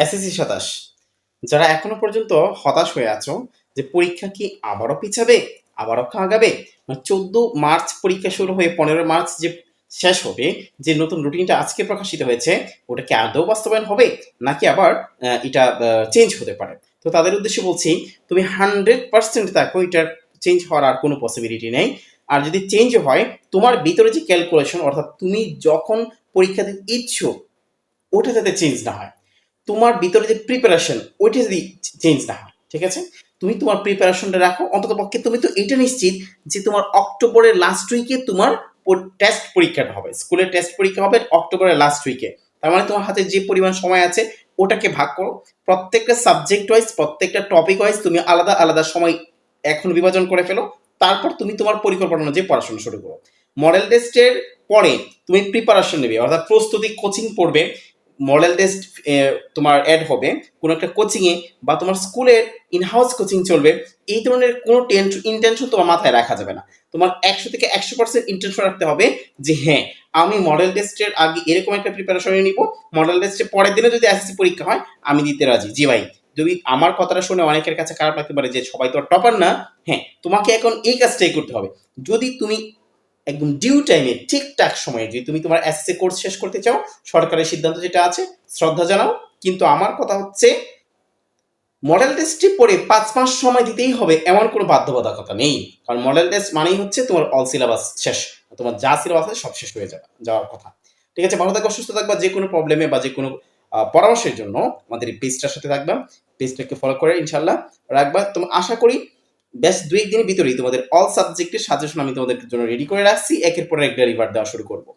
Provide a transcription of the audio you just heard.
SSC ২৭ যারা এখনো পর্যন্ত হতাশ হয়ে আছো যে পরীক্ষা কি আবারও পিছাবে, আবারও আগাবে, 14 মার্চ পরীক্ষা শুরু হয়ে 15 মার্চ যে শেষ হবে, যে নতুন রুটিনটা আজকে প্রকাশিত হয়েছে ওটা কি আদৌ বাস্তবায়ন হবে নাকি আবার এটা চেঞ্জ হতে পারে। তো তাদের উদ্দেশ্যে বলছি, তুমি 100% থাকো, এটার চেঞ্জ হওয়ার আর কোনো পসিবিলিটি নেই। আর যদি চেঞ্জ হয়, তোমার ভিতরে যে ক্যালকুলেশন, অর্থাৎ তুমি যখন পরীক্ষা দিতে ইচ্ছুক ওটা যাতে চেঞ্জ না হয়, তোমার ভিতরে যে প্রিপারেশন ওইটা যদি চেঞ্জ না হয়, ঠিক আছে? তুমি তোমার প্রিপারেশনটা রাখো, অন্তত পক্ষে তুমি তো এটা নিশ্চিত যে তোমার অক্টোবরের লাস্ট উইকে তোমার টেস্ট পরীক্ষাটা হবে, স্কুলের টেস্ট পরীক্ষা হবে অক্টোবরের লাস্ট উইকে। তার মানে তোমার হাতে যে পরিমাণ সময় আছে ওটাকে ভাগ করো, প্রত্যেকটা সাবজেক্ট ওয়াইজ প্রত্যেকটা টপিক ওয়াইজ তুমি আলাদা আলাদা সময় এখন বিভাজন করে ফেলো। তারপর তুমি তোমার পরিকল্পনা অনুযায়ী পড়াশোনা শুরু করো। মডেল টেস্টের পরে তুমি প্রিপারেশন নেবে, অর্থাৎ প্রস্তুতি কোচিং পড়বে। মডেল টেস্ট তোমার অ্যাড হবে কোনো একটা কোচিংয়ে, বা তোমার স্কুলের ইনহাউস কোচিং চলবে। এই ধরনের কোনো ইন্টেনশন তোমার মাথায় রাখা যাবে না। তোমার 100% ইন্টেনশন রাখতে হবে যে হ্যাঁ, আমি মডেল টেস্টের আগে এরকম একটা প্রিপারেশন নিব, মডেল টেস্টের পরের দিনে যদি এসএসসি পরীক্ষা হয় আমি দিতে রাজি। জি ভাই, যদি আমার কথাটা শুনে অনেকের কাছে খারাপ লাগতে পারে যে সবাই তো টপার না, হ্যাঁ তোমাকে এখন এই কাজটাই করতে হবে। যদি তুমি একদম ডিউ টাইমে ঠিকঠাক সময়ে যদি তুমি তোমার এসএসসি কোর্স শেষ করতে চাও, সরকারের সিদ্ধান্ত যেটা আছে শ্রদ্ধা জানাও। কিন্তু আমার কথা হচ্ছে, মডেল টেস্টটি পড়ে 5 মাস সময় দিতেই হবে এমন কোনো বাধ্যবাধকতা নেই। কারণ মডেল টেস্ট মানেই হচ্ছে তোমার অল সিলেবাস শেষ, তোমার যা সিলেবাস আছে সব শেষ হয়ে যাওয়ার কথা। ঠিক আছে, ভালো থাকবা, সুস্থ থাকবা। যে কোনো প্রবলেমে বা যে কোনো পরামর্শের জন্য আমাদের এই পেজটার সাথে থাকবা, পেজটাকে ফলো করে ইনশাল্লাহ রাখবা। তোমার আশা করি বেশ 2-1 দিনের ভিতরেই তোমাদের অল সাবজেক্টের সাজেশন আমি তোমাদের জন্য রেডি করে রাখছি, একের পর এক ডেলিভার দেওয়া শুরু করবো।